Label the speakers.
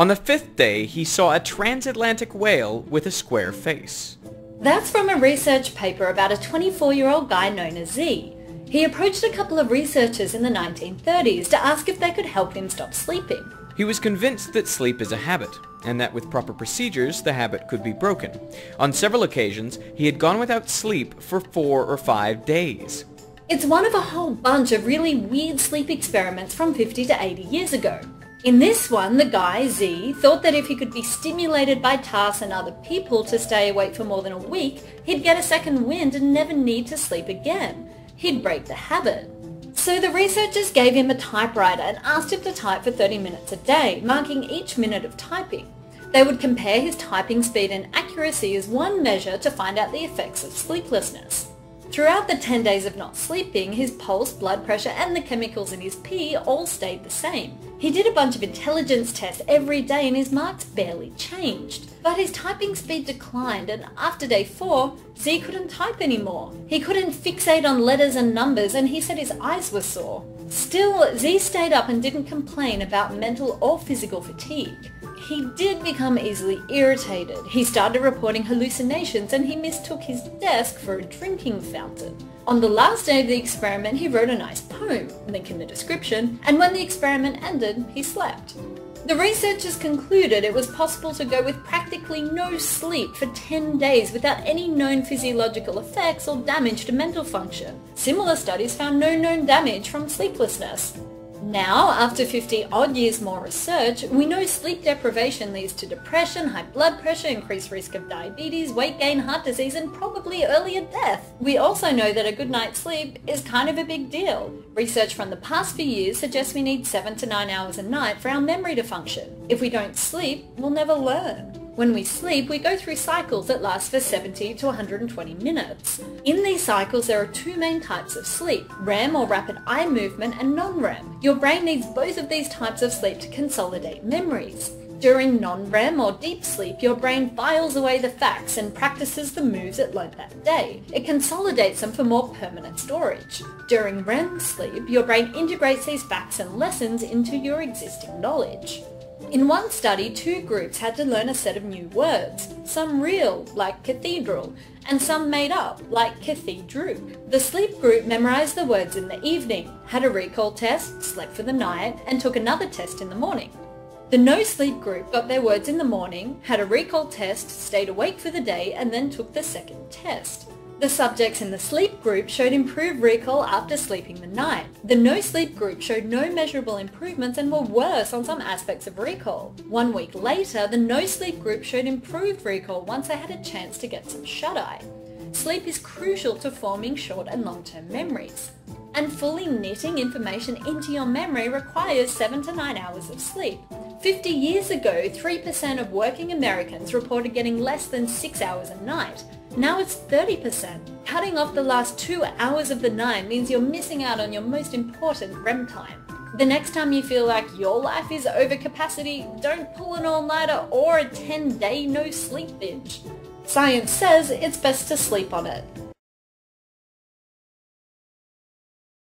Speaker 1: On the 5th day, he saw a transatlantic whale with a square face.
Speaker 2: That's from a research paper about a 24-year-old guy known as Z. He approached a couple of researchers in the 1930s to ask if they could help him stop sleeping.
Speaker 1: He was convinced that sleep is a habit, and that with proper procedures the habit could be broken. On several occasions, he had gone without sleep for 4 or 5 days.
Speaker 2: It's one of a whole bunch of really weird sleep experiments from 50 to 80 years ago. In this one, the guy, Z, thought that if he could be stimulated by tasks and other people to stay awake for more than a week, he'd get a second wind and never need to sleep again. He'd break the habit. So the researchers gave him a typewriter and asked him to type for 30 minutes a day, marking each minute of typing. They would compare his typing speed and accuracy as one measure to find out the effects of sleeplessness. Throughout the 10 days of not sleeping, his pulse, blood pressure and the chemicals in his pee all stayed the same. He did a bunch of intelligence tests every day and his marks barely changed. But his typing speed declined, and after day 4, Z couldn't type anymore. He couldn't fixate on letters and numbers, and he said his eyes were sore. Still, Z stayed up and didn't complain about mental or physical fatigue. He did become easily irritated. He started reporting hallucinations and he mistook his desk for a drinking fountain. On the last day of the experiment, he wrote a nice poem, link in the description, and when the experiment ended, he slept. The researchers concluded it was possible to go with practically no sleep for 10 days without any known physiological effects or damage to mental function. Similar studies found no known damage from sleeplessness. Now, after 50 odd years more research, we know sleep deprivation leads to depression, high blood pressure, increased risk of diabetes, weight gain, heart disease, and probably earlier death. We also know that a good night's sleep is kind of a big deal. Research from the past few years suggests we need 7 to 9 hours a night for our memory to function. If we don't sleep, we'll never learn. When we sleep, we go through cycles that last for 70 to 120 minutes. In these cycles, there are 2 main types of sleep, REM or rapid eye movement and non-REM. Your brain needs both of these types of sleep to consolidate memories. During non-REM or deep sleep, your brain files away the facts and practices the moves it learnt that day. It consolidates them for more permanent storage. During REM sleep, your brain integrates these facts and lessons into your existing knowledge. In one study, 2 groups had to learn a set of new words, some real, like cathedral, and some made up, like cathedral. The sleep group memorized the words in the evening, had a recall test, slept for the night, and took another test in the morning. The no-sleep group got their words in the morning, had a recall test, stayed awake for the day, and then took the second test. The subjects in the sleep group showed improved recall after sleeping the night. The no-sleep group showed no measurable improvements and were worse on some aspects of recall. 1 week later, the no-sleep group showed improved recall once they had a chance to get some shut-eye. Sleep is crucial to forming short and long-term memories. And fully knitting information into your memory requires 7 to 9 hours of sleep. 50 years ago, 3% of working Americans reported getting less than 6 hours a night. Now it's 30%. Cutting off the last 2 hours of the night means you're missing out on your most important REM time. The next time you feel like your life is over capacity, don't pull an all-nighter or a 10-day no-sleep binge. Science says it's best to sleep on it.